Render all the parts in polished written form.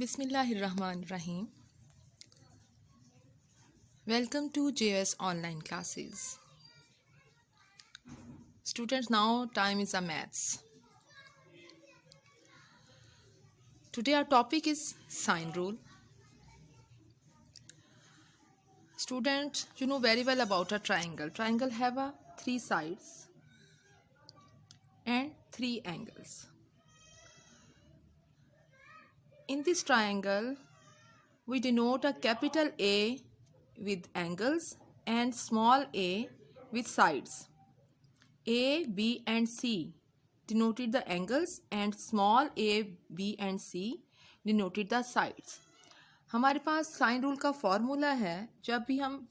Bismillahirrahmanirrahim. Welcome to JS online classes. Students, now time is a maths. Today our topic is sine rule. Students, you know very well about a triangle. Triangle have three sides and three angles. In this triangle, we denote a capital A with angles and small a with sides. A, B and C denoted the angles and small a, B and C denoted the sides. हमारे पास sine rule का formula है. जब भी हम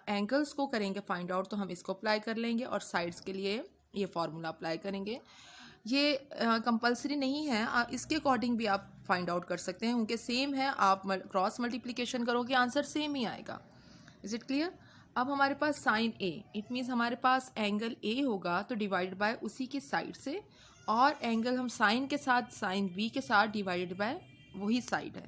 angles को करेंगे find out तो हम इसको अप्लाई कर लेंगे और साइड्स के लिए ये फार्मूला अप्लाई करेंगे. ये कंपलसरी नहीं है, इसके अकॉर्डिंग भी आप फाइंड आउट कर सकते हैं. उनके सेम है, आप क्रॉस मल्टीप्लिकेशन करोगे आंसर सेम ही आएगा. Is it clear? अब हमारे पास साइन ए, इट मीन्स हमारे पास एंगल ए होगा तो डिवाइडेड बाय उसी की साइड से, और एंगल हम साइन के साथ साइन बी के साथ डिवाइडेड बाय वही साइड है.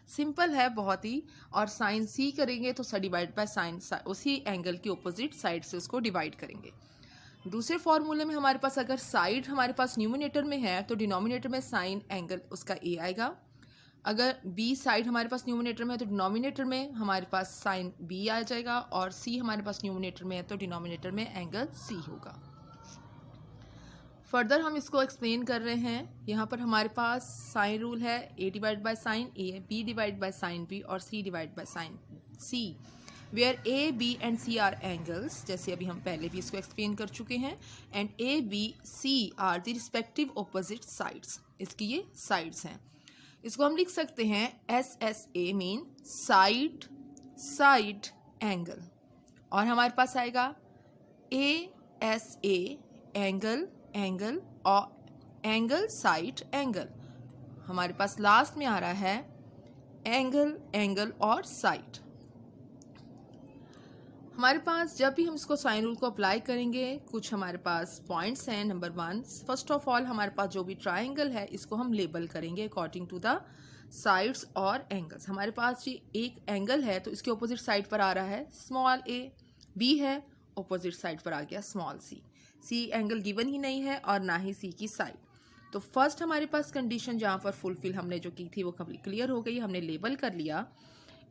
सिंपल है बहुत ही. और साइन सी करेंगे तो डिवाइड बाय साइन उसी एंगल की ऑपोजिट साइड से उसको डिवाइड करेंगे. दूसरे फॉर्मूले में हमारे पास अगर साइड हमारे पास न्यूमिनेटर में है तो डिनोमिनेटर में साइन एंगल उसका ए आएगा. अगर बी साइड हमारे पास न्यूमिनेटर में है तो डिनोमिनेटर में हमारे पास साइन बी आ जाएगा, और सी हमारे पास न्यूमिनेटर में है तो डिनोमिनेटर में एंगल सी होगा. फर्दर हम इसको एक्सप्लेन कर रहे हैं. यहाँ पर हमारे पास साइन रूल है A divide by sine A, B divide by sine B और C divide by sine C, where A B and C are angles. जैसे अभी हम पहले भी इसको एक्सप्लेन कर चुके हैं. And A B C are the respective opposite sides. इसकी ये साइड्स हैं. इसको हम लिख सकते हैं S S A mean side side angle, और हमारे पास आएगा A S A angle angle और एंगल साइड एंगल. हमारे पास लास्ट में आ रहा है एंगल एंगल और साइड. हमारे पास जब भी हम इसको साइन रूल को अप्लाई करेंगे कुछ हमारे पास पॉइंट्स हैं. नंबर 1, फर्स्ट ऑफ ऑल हमारे पास जो भी ट्राइंगल है इसको हम लेबल करेंगे अकॉर्डिंग टू द साइड्स और एंगल्स. हमारे पास ये एक एंगल है तो इसके ऑपोजिट साइड पर आ रहा है स्मॉल ए. बी है, ऑपोजिट साइड पर आ गया small C. C angle given ही नहीं है और ना ही सी की साइड. तो फर्स्ट हमारे पास कंडीशन जहाँ पर फुलफिल हमने जो की थी वो क्लियर हो गई. हमने लेबल कर लिया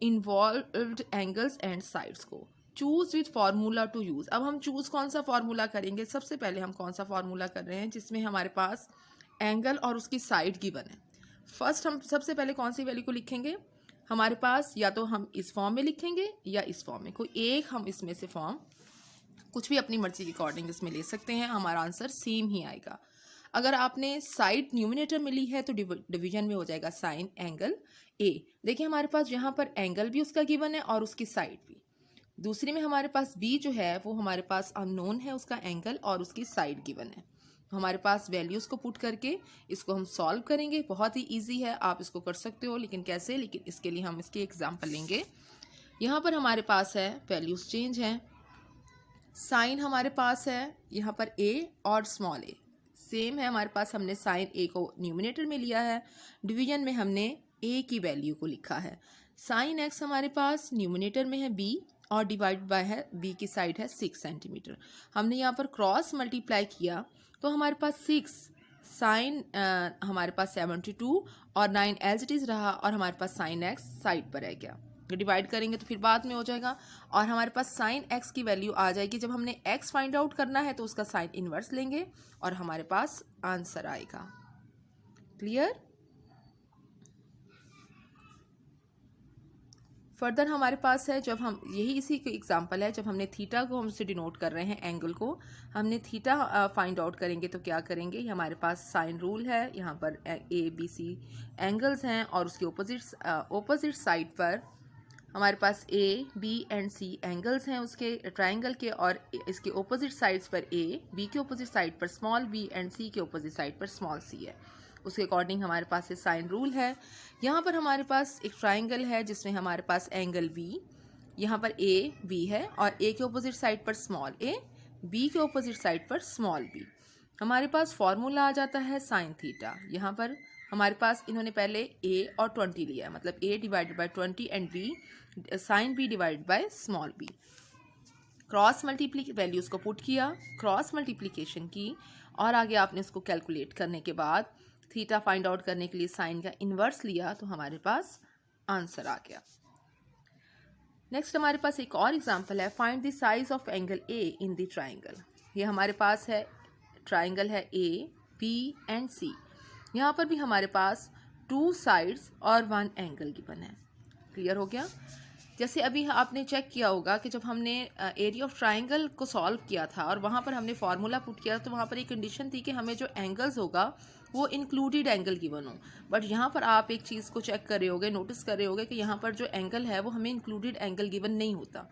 इन्वॉल्व्ड एंगल्स एंड साइड्स को. Choose with formula to use. अब हम चूज़ कौन सा फार्मूला करेंगे? सबसे पहले हम कौन सा फार्मूला कर रहे हैं जिसमें हमारे पास एंगल और उसकी साइड गिवन है. फर्स्ट हम सबसे पहले कौन सी वैल्यू को लिखेंगे? हमारे पास या तो हम इस फॉर्म में लिखेंगे या इस फॉर्म में, कोई एक हम इसमें से फॉर्म कुछ भी अपनी मर्जी के अकॉर्डिंग इसमें ले सकते हैं. हमारा आंसर सेम ही आएगा. अगर आपने साइड न्यूमिनेटर में ली है तो डिवीजन में हो जाएगा साइन एंगल ए. देखिए हमारे पास यहाँ पर एंगल भी उसका गिवन है और उसकी साइड भी. दूसरी में हमारे पास बी जो है वो हमारे पास अननोन है, उसका एंगल और उसकी साइड गिवन है. तो हमारे पास वैल्यूज़ को पुट करके इसको हम सॉल्व करेंगे. बहुत ही इजी है, आप इसको कर सकते हो. लेकिन कैसे? लेकिन इसके लिए हम इसके एग्जाम्पल लेंगे. यहाँ पर हमारे पास है वैल्यूज़ चेंज हैं. साइन हमारे पास है यहाँ पर ए और स्मॉल ए सेम है हमारे पास. हमने साइन ए को न्यूमिनेटर में लिया है, डिवीजन में हमने ए की वैल्यू को लिखा है. साइन एक्स हमारे पास न्यूमिनेटर में है बी और डिवाइड बाय है बी की साइड है 6 सेंटीमीटर. हमने यहाँ पर क्रॉस मल्टीप्लाई किया तो हमारे पास 6 साइन हमारे पास 72 और 9 एज इट इज़ रहा, और हमारे पास साइन एक्स साइड पर रह गया. डिवाइड करेंगे तो फिर बाद में हो जाएगा, और हमारे पास साइन एक्स की वैल्यू आ जाएगी. जब हमने एक्स फाइंड आउट करना है तो उसका साइन इन्वर्स लेंगे और हमारे पास आंसर आएगा. क्लियर? फर्दर हमारे पास है जब हम यही इसी का एग्जांपल है, जब हमने थीटा को हमसे डिनोट कर रहे हैं एंगल को, हमने थीटा फाइंड आउट करेंगे तो क्या करेंगे? हमारे पास साइन रूल है, यहाँ पर ए बी सी एंगल्स हैं और उसके ऑपोजिट साइड पर हमारे पास A B and C angles हैं उसके ट्राइंगल के, और इसके ऑपोजिट साइड्स पर ए बी के ऑपोजिट साइड पर स्मॉल बी एंड सी के ऑपोजिट साइड पर स्मॉल सी है. उसके अकॉर्डिंग हमारे पास ये साइन रूल है. यहाँ पर हमारे पास एक ट्राइंगल है जिसमें हमारे पास एंगल बी, यहाँ पर ए बी है और ए के ऑपोजिट साइड पर स्मॉल ए, बी के ऑपोजिट साइड पर स्मॉल बी. हमारे पास फॉर्मूला आ जाता है साइन थीटा. यहाँ पर हमारे पास इन्होंने पहले a और 20 लिया है, मतलब a divided by 20 and b sine b divided by small b। Cross multiply values को पुट किया, क्रॉस मल्टीप्लिकेशन की, और आगे आपने इसको कैलकुलेट करने के बाद थीटा फाइंड आउट करने के लिए साइन का इन्वर्स लिया, तो हमारे पास आंसर आ गया। नेक्स्ट हमारे पास एक और एग्जांपल है, find the size of angle A in the triangle. ये हमारे पास है ट्राइंगल है ए बी एंड सी। यहाँ पर भी हमारे पास 2 साइड्स और 1 एंगल गिवन है। क्लियर हो गया। जैसे अभी आपने चेक किया होगा कि जब हमने एरिया ऑफ ट्राइंगल को सॉल्व किया था और वहाँ पर हमने फार्मूला पुट किया, तो वहाँ पर एक कंडीशन थी कि हमें जो एंगल्स होगा वो इंक्लूडेड एंगल गिवन हो। बट यहाँ पर आप एक चीज़ को चेक कर रहे होगे, नोटिस कर रहे होगे कि यहाँ पर जो एंगल है वो हमें इंक्लूडेड एंगल गिवन नहीं होता।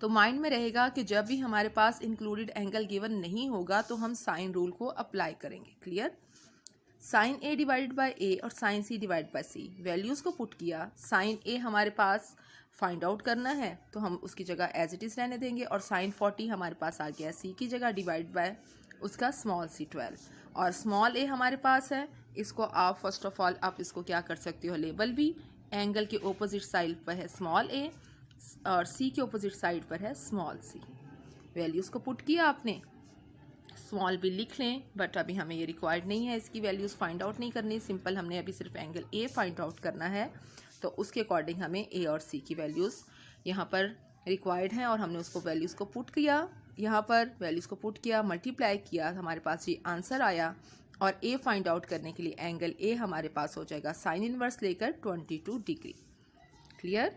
तो माइंड में रहेगा कि जब भी हमारे पास इंक्लूडेड एंगल गिवन नहीं होगा तो हम साइन रूल को अप्लाई करेंगे। Clear. Sine A divided by A और sine C divide by C, values को पुट किया। साइन ए हमारे पास फाइंड आउट करना है तो हम उसकी जगह एज इट इज़ रहने देंगे, और साइन 40 हमारे पास आ गया सी की जगह डिवाइड बाय उसका स्मॉल सी 12, और स्मॉल ए हमारे पास है। इसको आप फर्स्ट ऑफ ऑल आप इसको क्या कर सकते हो, लेबल भी। एंगल के ओपोजिट साइड पर है स्मॉल ए और सी के ओपोजिट साइड पर है स्मॉल सी। वैल्यूज़ को पुट किया आपने, स्मॉल भी लिख लें, बट अभी हमें ये रिक्वायर्ड नहीं है, इसकी वैल्यूज़ फाइंड आउट नहीं करनी। सिंपल हमने अभी सिर्फ एंगल ए फाइंड आउट करना है, तो उसके अकॉर्डिंग हमें ए और सी की वैल्यूज़ यहाँ पर रिक्वायर्ड हैं, और हमने उसको वैल्यूज़ को पुट किया। यहाँ पर वैल्यूज़ को पुट किया, मल्टीप्लाई किया, हमारे पास ये आंसर आया। और ए फाइंड आउट करने के लिए एंगल ए हमारे पास हो जाएगा साइन इनवर्स लेकर 22 डिग्री। क्लियर।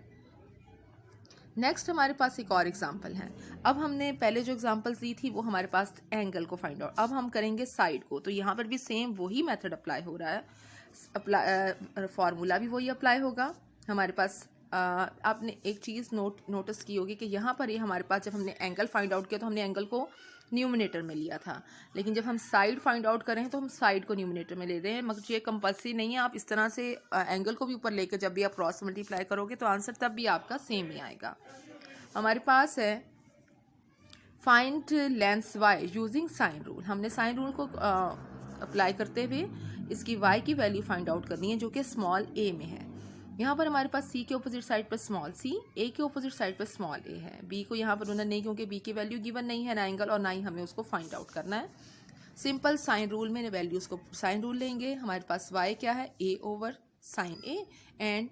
नेक्स्ट हमारे पास एक और एग्जांपल है। अब हमने पहले जो एग्जांपल्स दी थी वो हमारे पास एंगल को फाइंड आउट, अब हम करेंगे साइड को। तो यहाँ पर भी सेम वही मेथड अप्लाई हो रहा है, फार्मूला भी वही अप्लाई होगा हमारे पास। आपने एक चीज़ नोटिस की होगी कि यहाँ पर ये हमारे पास जब हमने एंगल फाइंड आउट किया तो हमने एंगल को न्यूमिनेटर में लिया था, लेकिन जब हम साइड फाइंड आउट कर रहे हैं तो हम साइड को न्यूमिनेटर में ले रहे हैं। मगर ये कंपल्सरी नहीं है, आप इस तरह से एंगल को भी ऊपर लेकर जब भी आप क्रॉस मल्टीप्लाई करोगे तो आंसर तब भी आपका सेम ही आएगा। हमारे पास है find length Y using sine rule. हमने साइन रूल को अप्लाई करते हुए इसकी वाई की वैल्यू फाइंड आउट करनी है, जो कि स्मॉल ए में है। यहाँ पर हमारे पास सी के ऑपोजिट साइड पर स्मॉल सी, ए के ऑपोजिट साइड पर स्मॉल ए है। बी को यहाँ पर उन्होंने नहीं, क्योंकि बी की वैल्यू गिवन नहीं है ना एंगल, और ना ही हमें उसको फाइंड आउट करना है। सिंपल साइन रूल में वैल्यूज़ को साइन रूल लेंगे। हमारे पास वाई क्या है, A over sine A and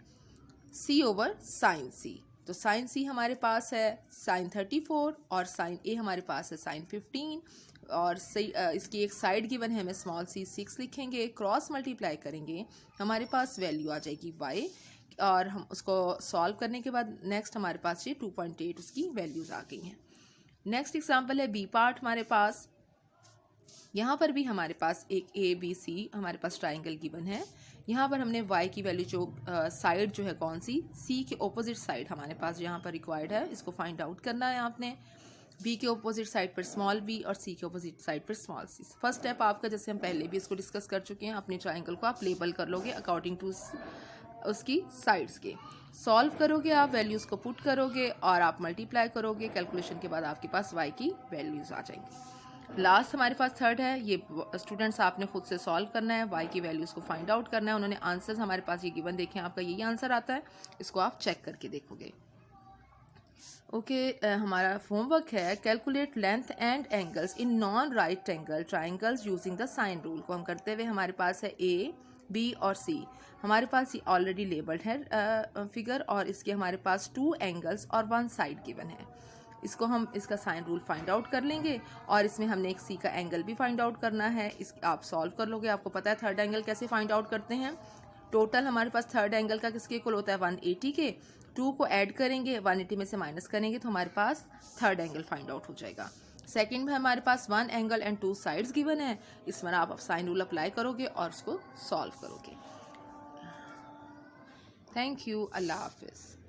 C over sine C. तो साइन सी हमारे पास है साइन 34 और साइन ए हमारे पास है साइन 15, और इसकी एक साइड गिवन है, हमें स्मॉल सी 6 लिखेंगे। क्रॉस मल्टीप्लाई करेंगे, हमारे पास वैल्यू आ जाएगी y, और हम उसको सॉल्व करने के बाद नेक्स्ट हमारे पास ये 2.8 उसकी वैल्यूज़ आ गई हैं। नेक्स्ट एग्जांपल है बी पार्ट हमारे पास। यहाँ पर भी हमारे पास एक ए बी सी हमारे पास ट्राइंगल गिवन है। यहाँ पर हमने y की वैल्यू जो साइड जो है कौन सी, c के ऑपोजिट साइड हमारे पास यहाँ पर रिक्वायर्ड है, इसको फाइंड आउट करना है आपने। b के ऑपोजिट साइड पर स्मॉल b और c के ऑपोजिट साइड पर स्मॉल c। फर्स्ट स्टेप आपका, जैसे हम पहले भी इसको डिस्कस कर चुके हैं, अपने ट्राइंगल को आप लेबल कर लोगे अकॉर्डिंग टू उसकी साइड्स के। सॉल्व करोगे आप, वैल्यूज़ को पुट करोगे और आप मल्टीप्लाई करोगे, कैलकुलेशन के बाद आपके पास y की वैल्यूज़ आ जाएंगी। लास्ट हमारे पास थर्ड है, ये स्टूडेंट्स आपने खुद से सॉल्व करना है, y की वैल्यूज़ को फाइंड आउट करना है। उन्होंने आंसर्स हमारे पास ये गिवन देखे हैं, आपका यही आंसर आता है, इसको आप चेक करके देखोगे। ओके, हमारा होमवर्क है calculate length and angles in non right angle triangles using the sine rule. को हम करते हुए हमारे पास है ए बी और सी। हमारे पास ये ऑलरेडी लेबल्ड है फिगर, और इसके हमारे पास 2 एंगल्स और 1 साइड गिवन है। इसको हम इसका साइन रूल फाइंड आउट कर लेंगे, और इसमें हमने एक सी का एंगल भी फाइंड आउट करना है। इस आप सॉल्व कर लोगे, आपको पता है थर्ड एंगल कैसे फाइंड आउट करते हैं। टोटल हमारे पास थर्ड एंगल का किसके इक्वल होता है, 180 के। 2 को ऐड करेंगे, 180 में से माइनस करेंगे, तो हमारे पास थर्ड एंगल फाइंड आउट हो जाएगा। सेकंड में हमारे पास 1 एंगल एंड 2 साइड्स गिवन है, इसमें आप साइन रूल अप्लाई करोगे और उसको सॉल्व करोगे। थैंक यू, अल्लाह हाफिज़।